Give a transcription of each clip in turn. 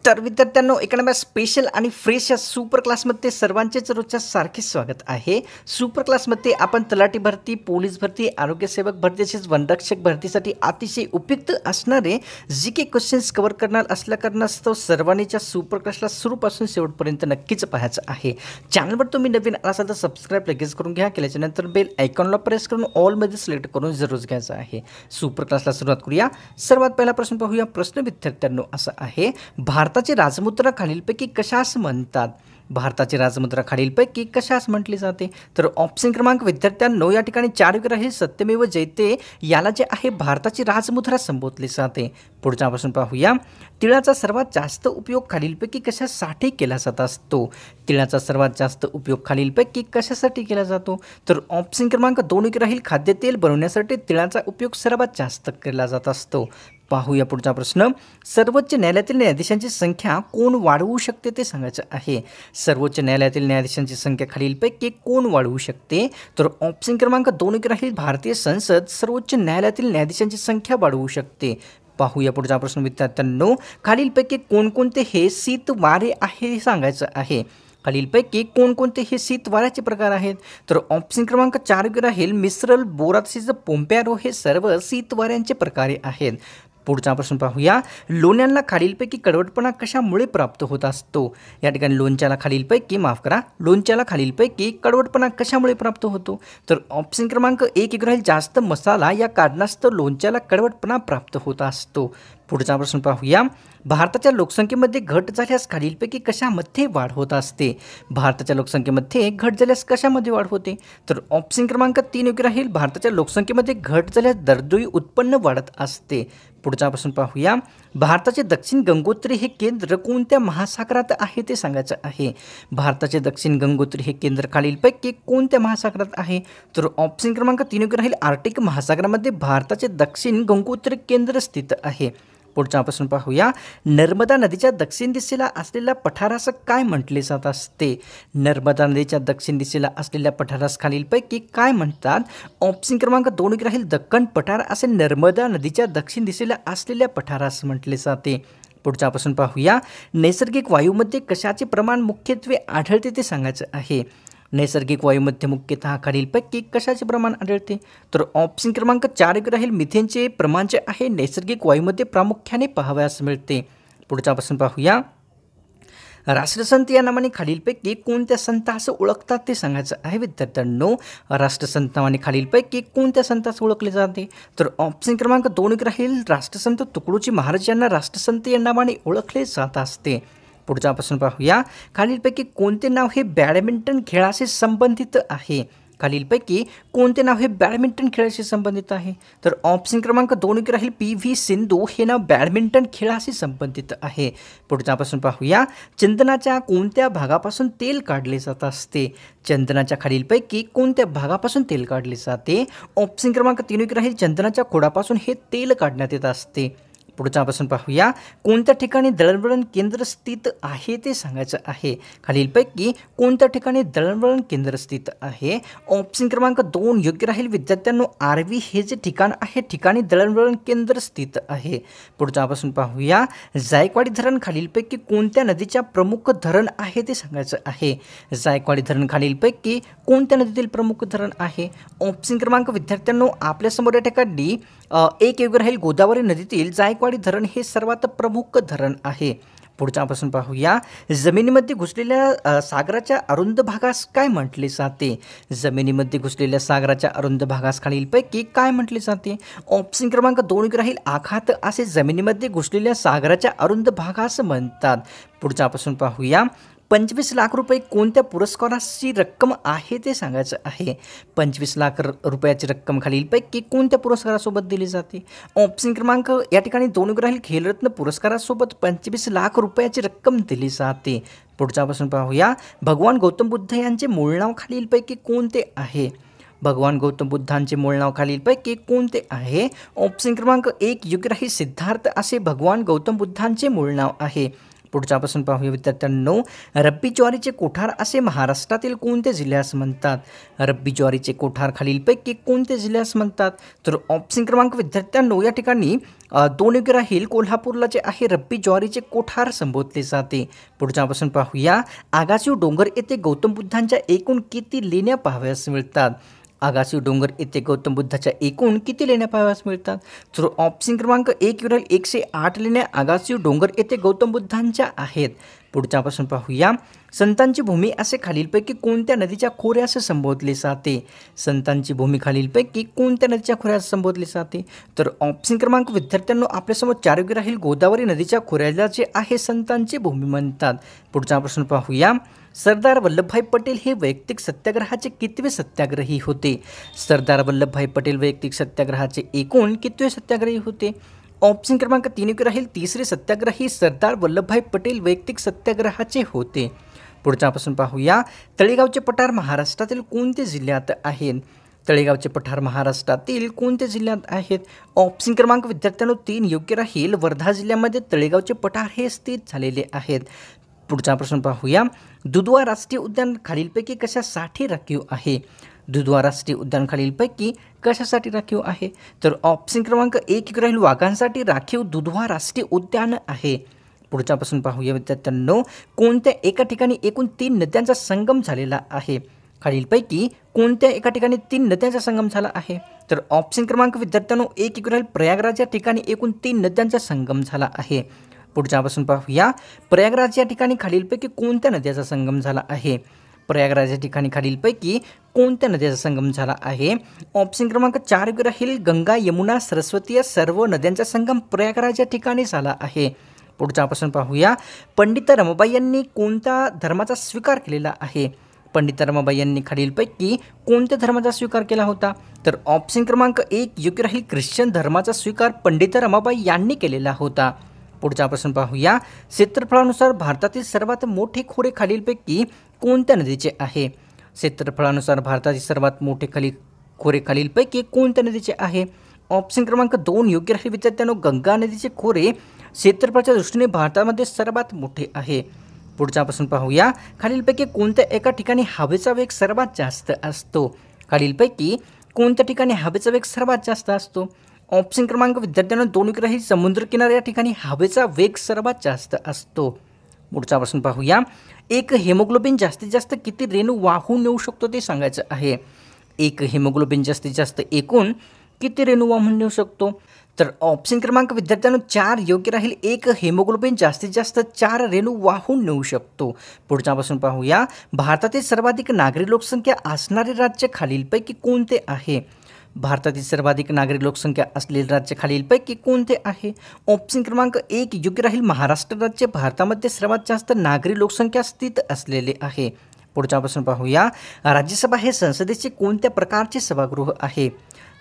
तर विद्यार्थ्यांनो एका स्पेशल आणि फ्रेश या सुपर क्लासमध्ये सर्वांचेच रोजच्या सारखे स्वागत आहे। सुपर क्लासमध्ये आपण तलाठी भरती, पोलीस भरती, आरोग्यसेवक भरती तसेच वनरक्षक भरतीसाठी अतिशय उपयुक्त असणारे जी के क्वेश्चन्स कव्हर करणार असल्या कारणास्तव सर्वांनीच्या सुपर क्लासला सुरूपासून शेवटपर्यंत नक्कीच पाहायचं आहे। चॅनलवर तुम्ही नवीन असाल तर सबस्क्राईब लगेच करून घ्या, केल्याच्यानंतर बेल आयकॉनला प्रेस करून ऑलमध्ये सिलेक्ट करून जरूर घ्यायचं आहे। सुपर क्लासला सुरुवात करूया। सर्वात पहिला प्रश्न पाहूया। प्रश्न विद्यार्थ्यांनो असा आहे, भारताची राजमुद्रा खालीलपैकी कशास म्हणतात? भारताची राजमुद्रा खालीलपैकी कशास म्हटली जाते? तर ऑप्शन क्रमांक विद्यार्थ्यांनो या ठिकाणी 4 योग्य राहील। सत्यमेव जयते याला जे आहे भारताची राजमुद्रा संबोधले जाते। पुढचा प्रश्न पाहूया। तिळाचा सर्वात जास्त उपयोग खालीलपैकी कशासाठी केला जात असतो? तिळाचा सर्वात जास्त उपयोग खालीलपैकी कशासाठी केला जातो? तर ऑप्शन क्रमांक 2 योग्य राहील। खाद्यतेल बनवण्यासाठी तिळाचा उपयोग सर्वात जास्त केला जात असतो। पाहूया पुढचा प्रश्न। सर्वोच्च न्यायालयातील न्यायाधीशांची संख्या कोण वाढवू शकते ते सांगायचं आहे। सर्वोच्च न्यायालयातील न्यायाधीशांची संख्या खालीलपैकी कोण वाढवू शकते? तर ऑप्शन क्रमांक 2 राहील। भारतीय संसद सर्वोच्च न्यायालयातील न्यायाधीशांची संख्या वाढवू शकते। पाहूया पुढचा प्रश्न विद्यार्थ्यांनो, खालीलपैकी कोणकोणते हे शीत वारे आहे हे सांगायचं आहे। खालीलपैकी कोणकोणते हे शीत वाऱ्याचे प्रकार आहेत? तर ऑप्शन क्रमांक 4 राहील। मिश्रल, बोरा तसेच पोम्प्यारो हे सर्व शीत वाऱ्यांचे प्रकारे आहेत। पुढचा प्रश्न पाहूया। लोण्यांना खालीलपैकी कडवटपणा कशामुळे प्राप्त होत असतो? या ठिकाणी लोणच्याला खालीलपैकी कडवटपणा कशामुळे प्राप्त होतो? तर ऑप्शन क्रमांक 1 राहील। जास्त मसाला या कारणास्तव लोणच्याला कडवटपणा प्राप्त होत असतो। पुढचा प्रश्न पाहूया। भारताच्या लोकसंख्येमध्ये घट झाल्यास खालीलपैकी कशामध्ये वाढ होत असते? भारताच्या लोकसंख्येमध्ये घट झाल्यास कशामध्ये वाढ होते? तर ऑप्शन क्रमांक 3 योग्य राहील। भारताच्या लोकसंख्येमध्ये घट झाल्यास दरडोई उत्पन्न वाढत असते। पुढचा प्रश्न पाहूया। भारताचे दक्षिण गंगोत्री हे केंद्र कोणत्या महासागरात आहे ते सांगायचं आहे। भारताचे दक्षिण गंगोत्री हे केंद्र खालीलपैकी कोणत्या महासागरात आहे? तर ऑप्शन क्रमांक 3 योग्य राहील। आर्क्टिक महासागरामध्ये भारताचे दक्षिण गंगोत्री केंद्र स्थित आहे। पुढचा प्रश्न पाहूया। नर्मदा नदीच्या दक्षिण दिशेला असलेल्या पठारास काय म्हटले जात असते? नर्मदा नदीच्या दक्षिण दिशेला असलेल्या पठारास खालीलपैकी काय म्हणतात? ऑप्शन क्रमांक 2 राहील। दक्कन पठार असे नर्मदा नदीच्या दक्षिण दिशेला असलेल्या पठारास म्हटले जाते। पुढचा प्रश्न पाहूया। नैसर्गिक वायूमध्ये कशाचे प्रमाण मुख्यत्वे आढळते ते सांगायचं आहे। नैसर्गिक वायूमध्ये मुख्यतः खालीलपैकी कशाचे प्रमाण आढळते? तर ऑप्शन क्रमांक 4 राहील। मिथेनचे प्रमाण जे आहे नैसर्गिक वायूमध्ये प्रामुख्याने पाहावयास मिळते। पुढचा प्रश्न पाहूया। राष्ट्रसंत या नावाने खालीलपैकी कोणत्या संतास ओळखतात ते सांगायचं आहे विद्यार्थ्यांनो। राष्ट्रसंत नावाने खालीलपैकी कोणत्या संतास ओळखले जाते? तर ऑप्शन क्रमांक 2 राहील। राष्ट्रसंत तुकडोजी महाराज यांना राष्ट्रसंत या नावाने ओळखले जात असते। पुढचा प्रश्न पाहूया। खालीलपैकी कोणते नाव हे बॅडमिंटन खेळाशी संबंधित आहे? खालीलपैकी कोणते नाव हे बॅडमिंटन खेळाशी संबंधित आहे? तर ऑप्शन क्रमांक 2 राहील। PV सिंधू हे नाव बॅडमिंटन खेळाशी संबंधित आहे। पुढचा प्रश्न पाहूया। चंदनाच्या कोणत्या भागापासून तेल काढले जात असते? चंदनाच्या खालीलपैकी कोणत्या भागापासून तेल काढले जाते? ऑप्शन क्रमांक 3 राहील। चंदनाच्या खोडापासून हे तेल काढण्यात येत असते। पुढचा प्रश्न पाहूया। कोणत्या ठिकाणी दळणवळण केंद्र स्थित आहे ते सांगायचं आहे। खालीलपैकी कोणत्या ठिकाणी दळणवळण केंद्र स्थित आहे? ऑप्शन क्रमांक 2 योग्य राहील विद्यार्थ्यांनो। आर्वी हे जे ठिकाण आहे ठिकाणी दळणवळण केंद्र स्थित आहे। पुढचा प्रश्न पाहूया। जायकवाडी धरण खालीलपैकी कोणत्या नदीच्या प्रमुख धरण आहे ते सांगायचं आहे। जायकवाडी धरण खालीलपैकी कोणत्या नदीतील प्रमुख धरण आहे? ऑप्शन क्रमांक विद्यार्थ्यांनो आपल्यासमोर या ठिकाणी 1 योग्य राहील। गोदावरी नदीतील जायकवाडी धरण हे सर्वात प्रमुख धरण आहे। पुढचा प्रश्न पाहूया। जमिनीमध्ये घुसलेल्या सागराच्या अरुंद भागास काय म्हटले जाते? जमिनीमध्ये घुसलेल्या सागराच्या अरुंद भागास खालीलपैकी काय म्हटले जाते? ऑप्शन क्रमांक 2 राहील। आखात असे जमिनीमध्ये घुसलेल्या सागराच्या अरुंद भागास म्हणतात। पुढचा प्रश्न पाहूया। 25 लाख रुपये कोणत्या पुरस्काराची रक्कम आहे ते सांगायचं आहे। 25 लाख रुपयाची रक्कम खालीलपैकी कोणत्या पुरस्कारासोबत दिली जाते? ऑप्शन क्रमांक या ठिकाणी 2 राहील। खेलरत्न पुरस्कारासोबत 25 लाख रुपयाची रक्कम दिली जाते। पुढचा प्रश्न पाहूया। भगवान गौतम बुद्ध यांचे मूळ नाव खालीलपैकी कोणते आहे? भगवान गौतम बुद्धांचे मूळ नाव खालीलपैकी कोणते आहे? ऑप्शन क्रमांक 1 योग्य राहील। सिद्धार्थ असे भगवान गौतम बुद्धांचे मूळ नाव आहे। पुढच्यापासून पाहूया विद्यार्थ्यांनो, रब्बी ज्वारीचे कोठार असे महाराष्ट्रातील कोणत्या जिल्ह्यास म्हणतात? रब्बी ज्वारीचे कोठार खालीलपैकी कोणत्या जिल्ह्यास म्हणतात? तर ऑप्शन क्रमांक विद्यार्थ्यांनो या ठिकाणी 2 योग्य राहील. कोल्हापूरला जे आहे रब्बी ज्वारीचे कोठार संबोधले जाते. पुढच्यापासून पाहूया, आगाशिव डोंगर येथे गौतम बुद्धांच्या एकूण किती लेण्या पाहावयास मिळतात? आगाशिव डोंगर येथे गौतम बुद्धाच्या एकूण किती लेण्या पाहावयास मिळतात? तर ऑप्शन क्रमांक 1 राहील 108 लेण्या आगाशिव डोंगर येथे गौतम बुद्धांच्या आहेत. पुढच्यापासून पाहूया, संतांची भूमी असे खालीलपैकी कोणत्या नदीच्या खोऱ्यास संबोधले जाते? संतांची भूमी खालीलपैकी कोणत्या नदीच्या खोऱ्यास संबोधले जाते? तर ऑप्शन क्रमांक विद्यार्थ्यांनो आपल्यासमोर 4 योग्य राहील. गोदावरी नदीच्या खोऱ्याला जे आहे संतांची भूमी म्हणतात. पुढचा प्रश्न पाहूया, सरदार वल्लभभाई पटेल हे वैयक्तिक सत्याग्रहाचे कितवे सत्याग्रही होते? सरदार वल्लभभाई पटेल वैयक्तिक सत्याग्रहाचे एकूण कितवे सत्याग्रही होते? ऑप्शन क्रमांक 3 योग्य राहील. तिसरे सत्याग्रही सरदार वल्लभभाई पटेल वैयक्तिक सत्याग्रहाचे होते. पुढच्यापासून पाहूया, तळेगावचे पठार महाराष्ट्रातील कोणत्या जिल्ह्यात आहेत? तळेगावचे पठार महाराष्ट्रातील कोणत्या जिल्ह्यात आहेत? ऑप्शन क्रमांक विद्यार्थ्यांनो 3 योग्य राहील. वर्धा जिल्ह्यामध्ये तळेगावचे पठार हे स्थित झालेले आहेत. पुढचा प्रश्न पाहूया, दुधवा राष्ट्रीय उद्यान खालीलपैकी कशासाठी राखीव आहे? दुधवा राष्ट्रीय उद्यान खालीलपैकी कशासाठी राखीव आहे? तर ऑप्शन क्रमांक 1 राहील. वाघांसाठी राखीव दुधवा राष्ट्रीय उद्यान आहे. पुढच्यापासून पाहूया विद्यार्थ्यांनो, कोणत्या एका ठिकाणी एकूण 3 नद्यांचा संगम झालेला आहे? खालीलपैकी कोणत्या एका ठिकाणी 3 नद्यांचा संगम झाला आहे? तर ऑप्शन क्रमांक विद्यार्थ्यांनो 1 राहील. प्रयागराज या ठिकाणी एकूण 3 नद्यांचा संगम झाला आहे. पुढच्यापासून पाहूया, प्रयागराज या ठिकाणी खालीलपैकी कोणत्या नद्याचा संगम झाला आहे? प्रयागराज या ठिकाणी खालीलपैकी कोणत्या नद्याचा संगम झाला आहे? ऑप्शन क्रमांक 4 राहील. गंगा, यमुना, सरस्वती या सर्व नद्यांचा संगम प्रयागराज या ठिकाणी झाला आहे. पुढच्यापासून पाहूया, पंडित रमाबाई यांनी कोणत्या धर्माचा स्वीकार केलेला आहे? पंडित रमाबाई यांनी खालीलपैकी कोणत्या धर्माचा स्वीकार केला होता? तर ऑप्शन क्रमांक 1 योग्य राहील. ख्रिश्चन धर्माचा स्वीकार पंडित रमाबाई यांनी केलेला होता. पुढच्यापासून पाहूया, क्षेत्रफळानुसार भारतातील सर्वात मोठे खोरे खालीलपैकी कोणत्या नदीचे आहे? क्षेत्रफळानुसार भारतातील सर्वात मोठे खोरे खालीलपैकी कोणत्या नदीचे आहे? ऑप्शन क्रमांक 2 योग्य राहील. विद्यार्थ्यांनो, गंगा नदीचे खोरे क्षेत्रफळाच्या दृष्टीने भारतामध्ये सर्वात मोठे आहे. पुढच्यापासून पाहूया, खालीलपैकी कोणत्या एका ठिकाणी हवेचा वेग सर्वात जास्त असतो? खालीलपैकी कोणत्या ठिकाणी हवेचा वेग सर्वात जास्त असतो? ऑप्शन क्रमांक विद्यार्थ्यांना 2 योग्य राहील. समुद्रकिनारा या ठिकाणी हवेचा वेग सर्वात जास्त असतो. पुढच्यापासून पाहूया, एक हेमोग्लोबिन जास्तीत जास्त किती रेणू वाहून नेऊ शकतो ते सांगायचं आहे. एक हेमोग्लोबिन जास्तीत जास्त एकूण किती रेणू वाहून नेऊ शकतो? तर ऑप्शन क्रमांक विद्यार्थ्यांनो 4 योग्य राहील. एक हेमोग्लोबिन जास्तीत जास्त 4 रेणू वाहून नेऊ शकतो. पुढच्यापासून पाहूया, भारतातील सर्वाधिक नागरी लोकसंख्या असणारे राज्य खालीलपैकी कोणते आहे? भारतातील सर्वाधिक नागरी लोकसंख्या असलेले राज्य खालीलपैकी कोणते आहे? ऑप्शन क्रमांक 1 योग्य राहील. महाराष्ट्र राज्य भारतामध्ये सर्वात जास्त नागरी लोकसंख्या स्थित असलेले आहे. पुढच्यापासून पाहूया, राज्यसभा हे संसदेचे कोणत्या प्रकारचे सभागृह आहे?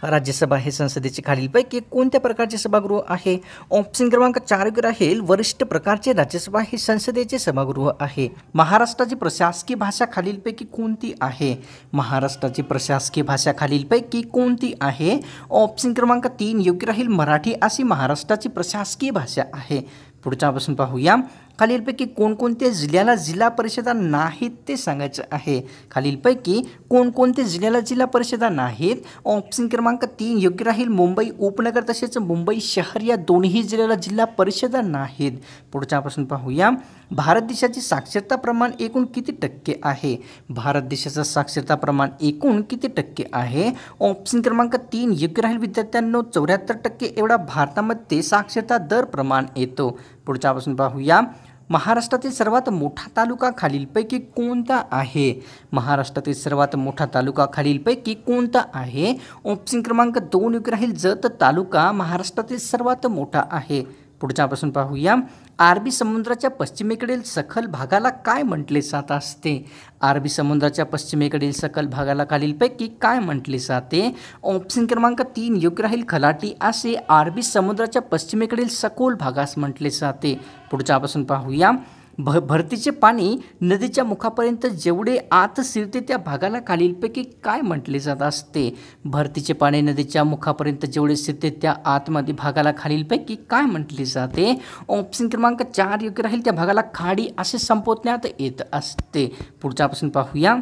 राज्यसभा हे संसदेचे खालीलपैकी कोणत्या प्रकारचे सभागृह आहे? ऑप्शन क्रमांक 4 योग्य राहील. वरिष्ठ प्रकारचे राज्यसभा हे संसदेचे सभागृह आहे. महाराष्ट्राची प्रशासकीय भाषा खालीलपैकी कोणती आहे? महाराष्ट्राची प्रशासकीय भाषा खालीलपैकी कोणती आहे? ऑप्शन क्रमांक 3 योग्य राहील. मराठी अशी महाराष्ट्राची प्रशासकीय भाषा आहे. पुढच्यापासून पाहूया, खालीलपैकी कोणकोणत्या जिल्ह्याला जिल्हा परिषदा नाहीत ते सांगायचं आहे. खालीलपैकी कोणकोणत्या जिल्ह्याला जिल्हा परिषदा नाहीत? ऑप्शन क्रमांक 3 योग्य राहील. मुंबई उपनगर तसेच मुंबई शहर या दोन्ही जिल्ह्याला जिल्हा परिषदा नाहीत. पुढच्यापासून पाहूया, भारत देशाचे साक्षरता प्रमाण एकूण किती टक्के आहे? भारत देशाचं साक्षरता प्रमाण एकूण किती टक्के आहे? ऑप्शन क्रमांक 3 योग्य राहील. विद्यार्थ्यांनो 74% एवढा भारतामध्ये साक्षरता दर प्रमाण येतो. पुढच्यापासून पाहूया, महाराष्ट्रातील सर्वात मोठा तालुका खालीलपैकी कोणता आहे? महाराष्ट्रातील सर्वात मोठा तालुका खालीलपैकी कोणता आहे? ऑप्शन क्रमांक 2 योग्य राहील. जत तालुका महाराष्ट्रातील सर्वात मोठा आहे. पुढच्यापासून पाहूया, अरबी समुद्राच्या पश्चिमेकडील सखल भागाला काय म्हटले जात असते? अरबी समुद्राच्या पश्चिमेकडील सखल भागाला खालीलपैकी काय म्हटले जाते? ऑप्शन क्रमांक 3 योग्य राहील. खलाटी असे अरबी समुद्राच्या पश्चिमेकडील सखोल भागास म्हटले जाते. पुढच्यापासून पाहूया, भरतीचे पाणी नदीच्या मुखापर्यंत जेवढे आत शिरते त्या भागाला खालीलपैकी काय म्हटले जात असते? भरतीचे पाणी नदीच्या मुखापर्यंत जेवढे शिरते त्या आतमध्ये भागाला खालीलपैकी काय म्हटले जाते? ऑप्शन क्रमांक 4 योग्य राहील. त्या भागाला खाडी असे संबोधण्यात येत असते. पुढचा प्रश्न पाहूया.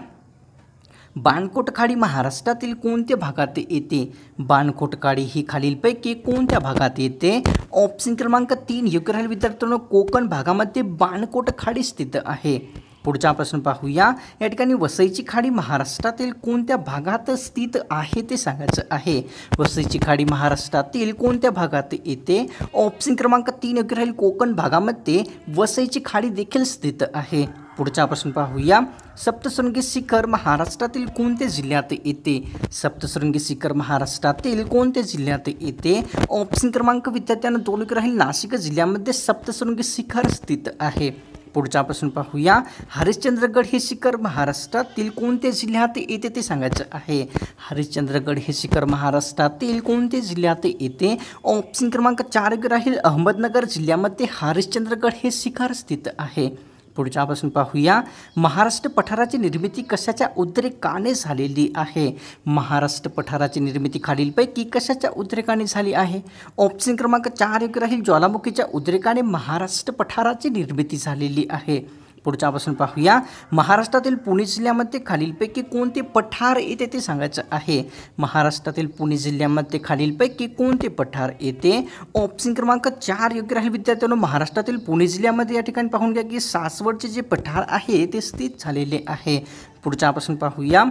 बाणकोट खाडी महाराष्ट्रातील कोणत्या भागात येते? बाणकोट खाडी ही खालीलपैकी कोणत्या भागात येते? ऑप्शन क्रमांक 3 योग्य राहील विद्यार्थ्यांनो. कोकण भागामध्ये बाणकोट खाडी स्थित आहे. पुढचा प्रश्न पाहूया. या ठिकाणी वसईची खाडी महाराष्ट्रातील कोणत्या भागात स्थित आहे ते सांगायचं आहे. वसईची खाडी महाराष्ट्रातील कोणत्या भागात येते? ऑप्शन क्रमांक 3 योग्य राहील. कोकण भागामध्ये वसईची खाडी देखील स्थित आहे. पुढचा प्रश्न पाहूया. सप्तशृंगी शिखर महाराष्ट्रातील कोणत्या जिल्ह्यात येते? सप्तशृंगी शिखर महाराष्ट्रातील कोणत्या जिल्ह्यात येते? ऑप्शन क्रमांक विद्यार्थ्यांना 2 योग्य राहील. नाशिक जिल्ह्यामध्ये सप्तशृंगी शिखर स्थित आहे. पुढचा प्रश्न पाहूया. हरिश्चंद्रगड हे शिखर महाराष्ट्रातील कोणत्या जिल्ह्यात येते ते सांगायचं आहे. हरिश्चंद्रगड हे शिखर महाराष्ट्रातील कोणत्या जिल्ह्यात येते? ऑप्शन क्रमांक 4 राहील. अहमदनगर जिल्ह्यामध्ये हरिश्चंद्रगड हे शिखर स्थित आहे. पुढचा प्रश्न पाहूया. महाराष्ट्र पठाराची निर्मिती कशाच्या उद्रेकाने झालेली आहे? महाराष्ट्र पठाराची निर्मिती खालीलपैकी कशाच्या उद्रेकाने झाली आहे? ऑप्शन क्रमांक 4 योग्य राहील. ज्वालामुखीच्या उद्रेकाने महाराष्ट्र पठाराची निर्मिती झालेली आहे. पुढचा प्रश्न पाहूया. महाराष्ट्रातील पुणे जिल्ह्यामध्ये खालीलपैकी कोणते पठार येते ते सांगायचं आहे. महाराष्ट्रातील पुणे जिल्ह्यामध्ये खालीलपैकी कोणते पठार येते? ऑप्शन क्रमांक 4 योग्य राहील विद्यार्थ्यांनो. महाराष्ट्रातील पुणे जिल्ह्यामध्ये या ठिकाणी पाहून घ्या की सासवडचे जे पठार आहे ते स्थित झालेले आहे. पुढचा प्रश्न पाहूया.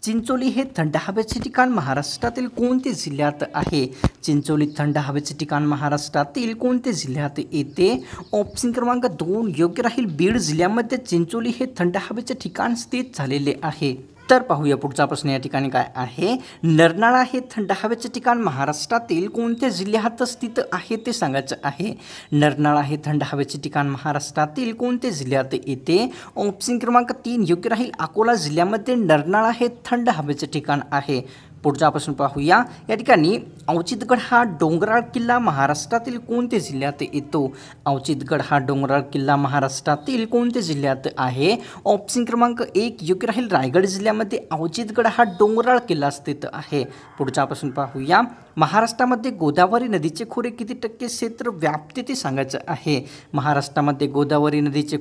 चिंचोली हे थंड हवेचे ठिकाण महाराष्ट्रातील कोणत्या जिल्ह्यात आहे? चिंचोली थंड हवेचे ठिकाण महाराष्ट्रातील कोणत्या जिल्ह्यात येते? ऑप्शन क्रमांक 2 योग्य राहील. बीड जिल्ह्यामध्ये चिंचोली हे थंड हवेचे ठिकाण स्थित झालेले आहे. तर पाहूया पुढचा प्रश्न या ठिकाणी काय आहे. नरनाळा हे थंड हवेचे ठिकाण महाराष्ट्रातील कोणत्या जिल्ह्यात स्थित आहे ते सांगायचं आहे. नरनाळा हे थंड हवेचे ठिकाण महाराष्ट्रातील कोणत्या जिल्ह्यात येते? ऑप्शन क्रमांक 3 योग्य राहील. अकोला जिल्ह्यामध्ये नरनाळा हे थंड हवेचे ठिकाण आहे. पुढचा प्रश्न पाहूया. या ठिकाणी अवचितगड हा डोंगराळ किल्ला महाराष्ट्रातील कोणत्या जिल्ह्यात येतो? अवचितगड हा डोंगराळ किल्ला महाराष्ट्रातील कोणत्या जिल्ह्यात आहे? ऑप्शन क्रमांक 1 योग्य राहील. रायगड जिल्ह्यामध्ये अवचितगड हा डोंगराळ किल्ला स्थित आहे. पुढचा प्रश्न पाहूया. महाराष्ट्रामध्ये गोदावरी नदीचे खोरे किती टक्के क्षेत्र व्यापते ते सांगायचं आहे. महाराष्ट्रामध्ये गोदावरी नदीचे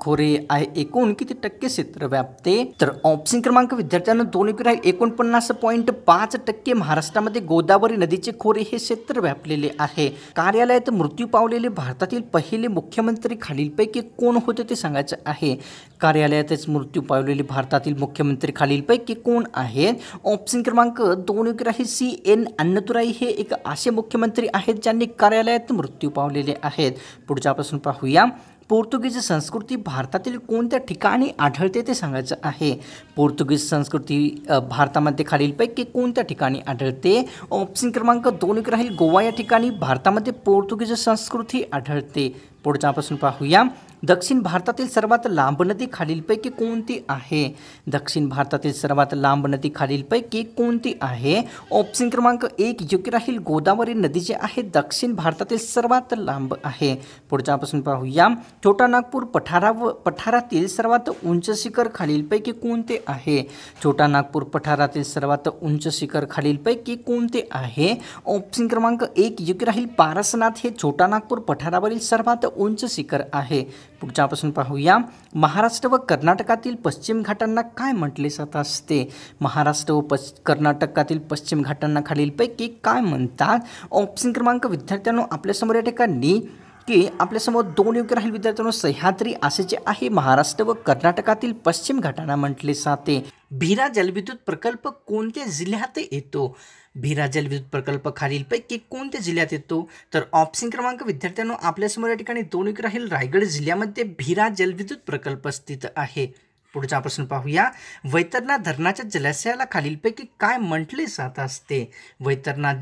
खोरे आहे एकूण किती टक्के क्षेत्र व्यापते? तर ऑप्शन क्रमांक विद्यार्थ्यांना 2 योग्य राहील. 49.5% महाराष्ट्रामध्ये गोदावरी नदीचे खोरे हे क्षेत्र व्यापलेले आहे. कार्यालयात मृत्यू पावलेले भारतातील पहिले मुख्यमंत्री खालीलपैकी कोण होते ते सांगायचं आहे. कार्यालयातच मृत्यू पावलेले भारतातील मुख्यमंत्री खालीलपैकी कोण आहेत? ऑप्शन क्रमांक 2 योग्य राहील. CN अन्नदुराई हे एक असे मुख्यमंत्री आहेत ज्यांनी कार्यालयात मृत्यू पावलेले आहेत. पुढचा प्रश्न पाहूया. पोर्तुगीज संस्कृती भारतातील कोणत्या ठिकाणी आढळते ते सांगायचं आहे. पोर्तुगीज संस्कृती भारतामध्ये खालीलपैकी कोणत्या ठिकाणी आढळते? ऑप्शन क्रमांक 2 राहील. गोवा या ठिकाणी भारतामध्ये पोर्तुगीज संस्कृती आढळते. पुढचा प्रश्न पाहूया. दक्षिण भारतातील सर्वात लांब नदी खालीलपैकी कोणती आहे? दक्षिण भारतातील सर्वात लांब नदी खालीलपैकी कोणती आहे? ऑप्शन क्रमांक 1 योग्य राहील. गोदावरी नदी जी आहे दक्षिण भारतातील सर्वात लांब आहे. पुढचा प्रश्न पाहूया. छोटा नागपूर पठारातील सर्वात उंच शिखर खालीलपैकी कोणते आहे? छोटा नागपूर पठारातील सर्वात उंच शिखर खालीलपैकी कोणते आहे? ऑप्शन क्रमांक 1 योग्य राहील. पारसनाथ हे छोटा नागपूर पठारावरील सर्वात उंच शिखर आहे. पुढचा प्रश्न पाहूया. महाराष्ट्र व कर्नाटकातील पश्चिम घाटांना काय म्हटले जात असते? महाराष्ट्र व कर्नाटकातील पश्चिम घाटांना खालीलपैकी काय म्हणतात? ऑप्शन क्रमांक विद्यार्थ्यांनो आपल्यासमोर या ठिकाणी की आपल्यासमोर 2 योग्य राहील विद्यार्थ्यांनो. सह्याद्री असे जे आहे महाराष्ट्र व कर्नाटकातील पश्चिम घाटांना म्हटले जाते. भीरा जलविद्युत प्रकल्प कोणत्या जिल्ह्यात येतो? भीरा जलविद्युत प्रकल्प खालीलपैकी कोणत्या जिल्ह्यात येतो? तर ऑप्शन क्रमांक विद्यार्थ्यांनो आपल्यासमोर या ठिकाणी 2 योग्य राहील. रायगड जिल्ह्यामध्ये भीरा जलविद्युत प्रकल्प स्थित आहे. पुढचा प्रश्न पाहूया. वैतरणा धरणाच्या जलाशयाला खालीलपैकी काय म्हटले जात असते? वैतरणा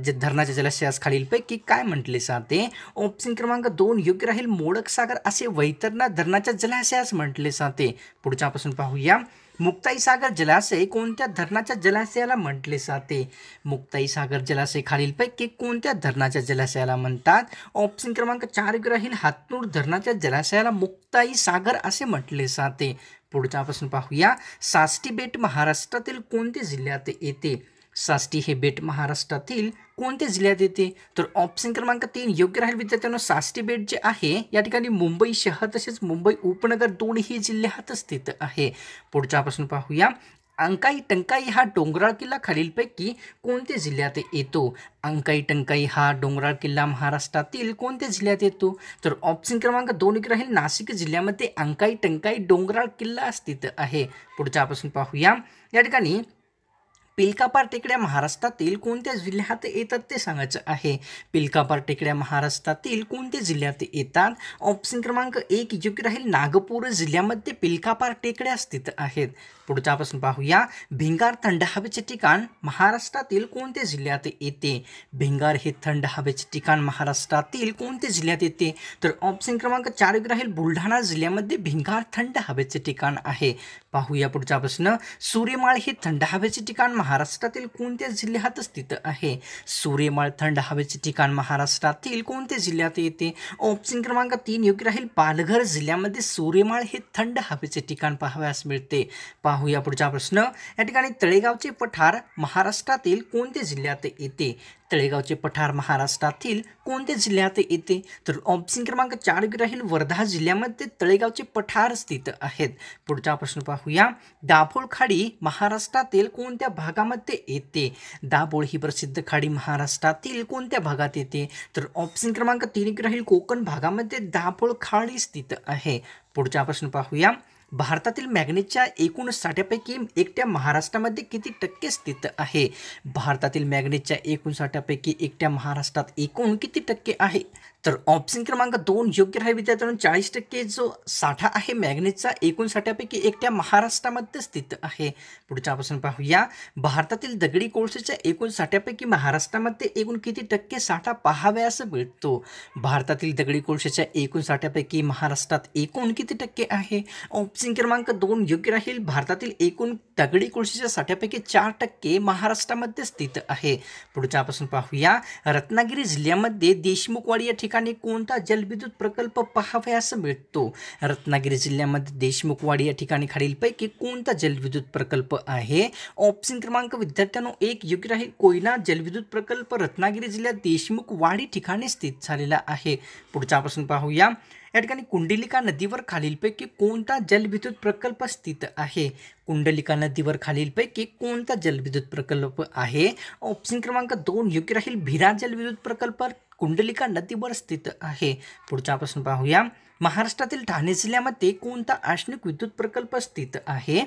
धरणाच्या जलाशयास खालीलपैकी काय म्हटले जाते? ऑप्शन क्रमांक 2 योग्य राहील. मोडक सागर असे वैतरणा धरणाच्या जलाशयास म्हटले जाते. पुढचा प्रश्न पाहूया. मुक्ताई सागर जलाशय कोणत्या धरणाच्या जलाशयाला म्हटले जाते? मुक्ताई सागर जलाशय खालीलपैकी कोणत्या धरणाच्या जलाशयाला म्हणतात? ऑप्शन क्रमांक 4 राहील हातनूर धरणाच्या जलाशयाला मुक्ताई सागर असे म्हटले जाते. पुढचा प्रश्न पाहूया. साष्टी बेट महाराष्ट्रातील कोणत्या जिल्ह्यात येते? साष्टी हे बेट महाराष्ट्रातील कोणत्या जिल्ह्यात येते? तर ऑप्शन क्रमांक 3 योग्य राहील विद्यार्थ्यांनो. साष्टी बेट जे आहे या ठिकाणी मुंबई शहर तसेच मुंबई उपनगर दोन्ही जिल्ह्यात स्थित आहे. पुढचा प्रश्न पाहूया. अंकाई टंकाई हा डोंगराळ किल्ला खालीलपैकी कोणत्या जिल्ह्यात येतो? अंकाई टंकाई हा डोंगराळ किल्ला महाराष्ट्रातील कोणत्या जिल्ह्यात येतो? तर ऑप्शन क्रमांक 2 राहील नाशिक जिल्ह्यामध्ये अंकाई टंकाई डोंगराळ किल्ला स्थित आहे. पुढचा प्रश्न पाहूया. या ठिकाणी पिलकापार टेकड्या महाराष्ट्रातील कोणत्या जिल्ह्यात येतात ते सांगायचं आहे. पिलकापार टेकड्या महाराष्ट्रातील कोणत्या जिल्ह्यात येतात? ऑप्शन क्रमांक 1 योग्य राहील नागपूर जिल्ह्यामध्ये पिलकापार टेकड्या स्थित आहेत. पुढचा प्रश्न पाहूया. भिंगार थंड हवेचे ठिकाण महाराष्ट्रातील कोणत्या जिल्ह्यात येते? भिंगार हे थंड हवेचे ठिकाण महाराष्ट्रातील कोणत्या जिल्ह्यात येते? तर ऑप्शन क्रमांक 4 राहील बुलढाणा जिल्ह्यामध्ये भिंगार थंड हवेचे ठिकाण आहे. पाहूया पुढचा प्रश्न. सूर्यमाळ हे थंड हवेचे ठिकाण महाराष्ट्रातील कोणत्या जिल्ह्यात स्थित आहे? सूर्यमाळ थंड हवेचे ठिकाण महाराष्ट्रातील कोणत्या जिल्ह्यात येते? ऑप्शन क्रमांक 3 योग्य राहील पालघर जिल्ह्यामध्ये सूर्यमाळ हे थंड हवेचे ठिकाण पाहावयास मिळते. पाहूया पुढचा प्रश्न. या ठिकाणी तळेगावचे पठार महाराष्ट्रातील कोणत्या जिल्ह्यात येते? तळेगावचे पठार महाराष्ट्रातील कोणत्या जिल्ह्यात येते? तर ऑप्शन क्रमांक 4 राहील वर्धा जिल्ह्यामध्ये तळेगावचे पठार स्थित आहेत. पुढचा प्रश्न पाहूया. दाभोळ खाडी महाराष्ट्रातील कोणत्या भागामध्ये येते? दाभोळ ही प्रसिद्ध खाडी महाराष्ट्रातील कोणत्या भागात येते? तर ऑप्शन क्रमांक 3 राहील कोकण भागामध्ये दाभोळ खाडी स्थित आहे. पुढचा प्रश्न पाहूया. भारतातील मॅग्नेटच्या एकूण साठ्यापैकी एकट्या महाराष्ट्रामध्ये किती टक्के स्थित आहे? भारतातील मॅग्नेटच्या एकूण साठ्यापैकी एकट्या महाराष्ट्रात एकूण किती टक्के आहे? तर ऑप्शन क्रमांक 2 योग्य राहील विद्यार्थ्यांनो. 40% जो साठा आहे मॅग्नेटचा एकूण साठ्यापैकी एकट्या महाराष्ट्रामध्ये स्थित आहे. पुढचा प्रश्न पाहूया. भारतातील दगडी कोळशाच्या एकूण साठ्यापैकी महाराष्ट्रामध्ये एकूण किती टक्के साठा पाहावयास मिळतो? भारतातील दगडी कोळशाच्या एकूण साठ्यापैकी महाराष्ट्रात एकूण किती टक्के आहे? ऑप्शन क्रमांक 2 योग्य राहील. भारतातील एकूण दगडी कोळशाच्या साठ्यापैकी 4% महाराष्ट्रामध्ये स्थित आहे. पुढचा प्रश्न पाहूया. रत्नागिरी जिल्ह्यामध्ये देशमुखवाडी या ठिकाणी कोणता जलविद्युत प्रकल्प पाहावयास मिळतो? रत्नागिरी जिल्ह्यामध्ये देशमुखवाडी या ठिकाणी खालीलपैकी कोणता जलविद्युत प्रकल्प आहे? ऑप्शन क्रमांक विद्यार्थ्यांनो 1 योग्य राहील. कोयना जलविद्युत प्रकल्प रत्नागिरी जिल्ह्यात देशमुखवाडी ठिकाणी स्थित झालेला आहे. पुढचा प्रश्न पाहूया. या ठिकाणी कुंडलिका नदीवर खालीलपैकी कोणता जलविद्युत प्रकल्प स्थित आहे? कुंडलिका नदीवर खालीलपैकी कोणता जलविद्युत प्रकल्प आहे? ऑप्शन क्रमांक 2 योग्य राहील. भिरा जलविद्युत प्रकल्प कुंडलिका नदीवर स्थित आहे. पुढचा प्रश्न पाहूया. महाराष्ट्रातील ठाणे जिल्ह्यामध्ये कोणता औष्णिक विद्युत प्रकल्प स्थित आहे?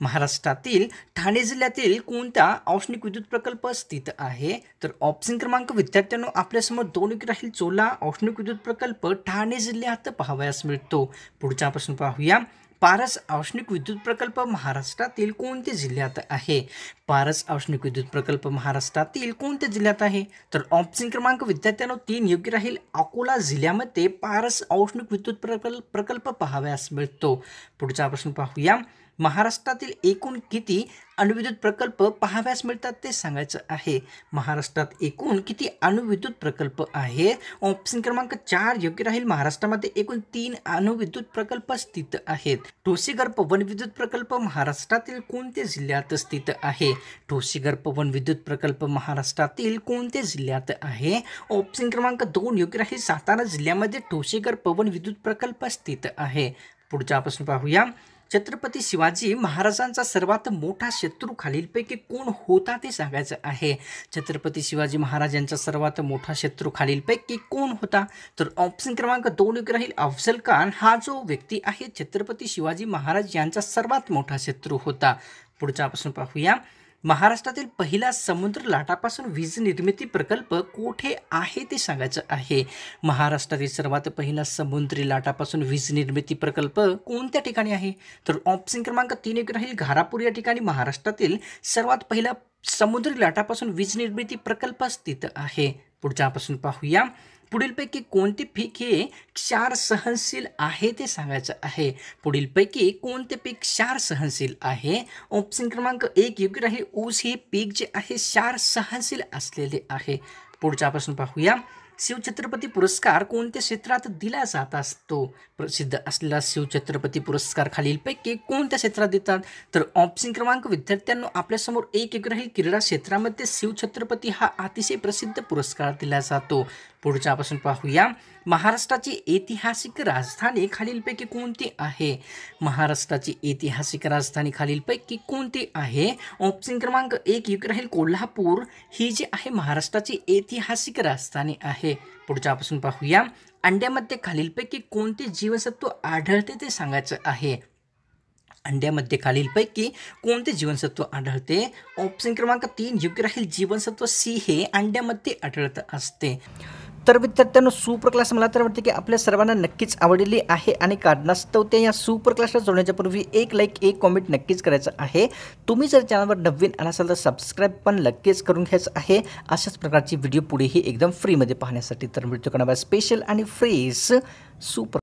महाराष्ट्रातील ठाणे जिल्ह्यातील कोणता औष्णिक विद्युत प्रकल्प स्थित आहे? तर ऑप्शन क्रमांक विद्यार्थ्यांनो आपल्यासमोर 2 राहील. चोला औष्णिक विद्युत प्रकल्प ठाणे जिल्ह्यात पाहावयास मिळतो. पुढचा प्रश्न पाहूया. पारस औष्णिक विद्युत प्रकल्प महाराष्ट्रातील कोणत्या जिल्ह्यात आहे? पारस औष्णिक विद्युत प्रकल्प महाराष्ट्रातील कोणत्या जिल्ह्यात आहे? तर ऑप्शन क्रमांक विद्यार्थ्यांनो 3 योग्य राहील. अकोला जिल्ह्यामध्ये पारस औष्णिक विद्युत प्रकल्प पाहावयास मिळतो. पुढचा प्रश्न पाहूया. महाराष्ट्रातील एकूण किती अणुविद्युत प्रकल्प पाहावयास मिळतात ते सांगायचं आहे. महाराष्ट्रात एकूण किती अणुविद्युत प्रकल्प आहे? ऑप्शन क्रमांक 4 योग्य राहील. महाराष्ट्रामध्ये एकूण 3 अणुविद्युत प्रकल्प स्थित आहेत. ठोसेघर पवन विद्युत प्रकल्प महाराष्ट्रातील कोणत्या जिल्ह्यात स्थित आहे? ठोसेघर पवन विद्युत प्रकल्प महाराष्ट्रातील कोणत्या जिल्ह्यात आहे? ऑप्शन क्रमांक 2 योग्य राहील. सातारा जिल्ह्यामध्ये ठोसेघर पवन विद्युत प्रकल्प स्थित आहे. पुढचा प्रश्न पाहूया. छत्रपती शिवाजी महाराजांचा सर्वात मोठा शत्रू खालीलपैकी कोण होता ते सांगायचं आहे. छत्रपती शिवाजी महाराज यांचा सर्वात मोठा शत्रू खालीलपैकी कोण होता? तर ऑप्शन क्रमांक 2 राहील. अफजल खान हा जो व्यक्ती आहे छत्रपती शिवाजी महाराज यांचा सर्वात मोठा शत्रू होता. पुढचा प्रश्न पाहूया. महाराष्ट्रातील पहिला समुद्र लाटापासून वीज निर्मिती प्रकल्प कोठे आहे ते सांगायचं आहे. महाराष्ट्रातील सर्वात पहिला समुद्री लाटापासून वीज निर्मिती प्रकल्प कोणत्या ठिकाणी आहे? तर ऑप्शन क्रमांक 3 राहील. घारापूर या ठिकाणी महाराष्ट्रातील सर्वात पहिला समुद्री लाटापासून वीज निर्मिती प्रकल्प स्थित आहे. पुढचा प्रश्न पाहूया. पुढीलपैकी कोणते पीक हे क्षार सहनशील आहे ते सांगायचं आहे. पुढीलपैकी कोणते पीक क्षार सहनशील आहे? ऑप्शन क्रमांक 1 योग्य राहील. ऊस हे पीक जे आहे क्षार सहनशील असलेले आहे. पुढचा प्रश्न पाहूया. शिवछत्रपती पुरस्कार कोणत्या क्षेत्रात दिला जात असतो? प्रसिद्ध असलेला शिवछत्रपती पुरस्कार खालीलपैकी कोणत्या क्षेत्रात देतात? तर ऑप्शन क्रमांक विद्यार्थ्यांनो आपल्यासमोर 1 योग्य राहील. क्रीडा क्षेत्रामध्ये शिवछत्रपती हा अतिशय प्रसिद्ध पुरस्कार दिला जातो. पुढचा प्रश्न पाहूया. महाराष्ट्राची ऐतिहासिक राजधानी खालीलपैकी कोणती आहे? महाराष्ट्राची ऐतिहासिक राजधानी खालीलपैकी कोणती आहे? ऑप्शन क्रमांक 1 योग्य राहील. कोल्हापूर ही जी आहे महाराष्ट्राची ऐतिहासिक राजधानी आहे. पुढचा प्रश्न पाहूया. अंड्यामध्ये खालीलपैकी कोणते जीवनसत्व आढळते ते सांगायचं आहे. अंड्यामध्ये खालीलपैकी कोणते जीवनसत्व आढळते? ऑप्शन क्रमांक 3 योग्य राहील. जीवनसत्व सी हे अंड्यामध्ये आढळत असते. तर विद्यार्थ्यांनो सुपर क्लास मला तर वाटते की आपल्या सर्वांना नक्कीच आवडलेली आहे आणि कारणास्तव ते या सुपर क्लासला जोडण्याच्या पूर्वी एक लाईक एक कॉमेंट नक्कीच करायचं आहे. तुम्ही जर चॅनलवर नवीन आला असाल तर सबस्क्राईब पण नक्कीच करून घ्यायचं आहे अशाच प्रकारची व्हिडिओ पुढेही एकदम फ्रीमध्ये पाहण्यासाठी. तर व्हिडिओ करणार स्पेशल आणि फ्रेश सुपर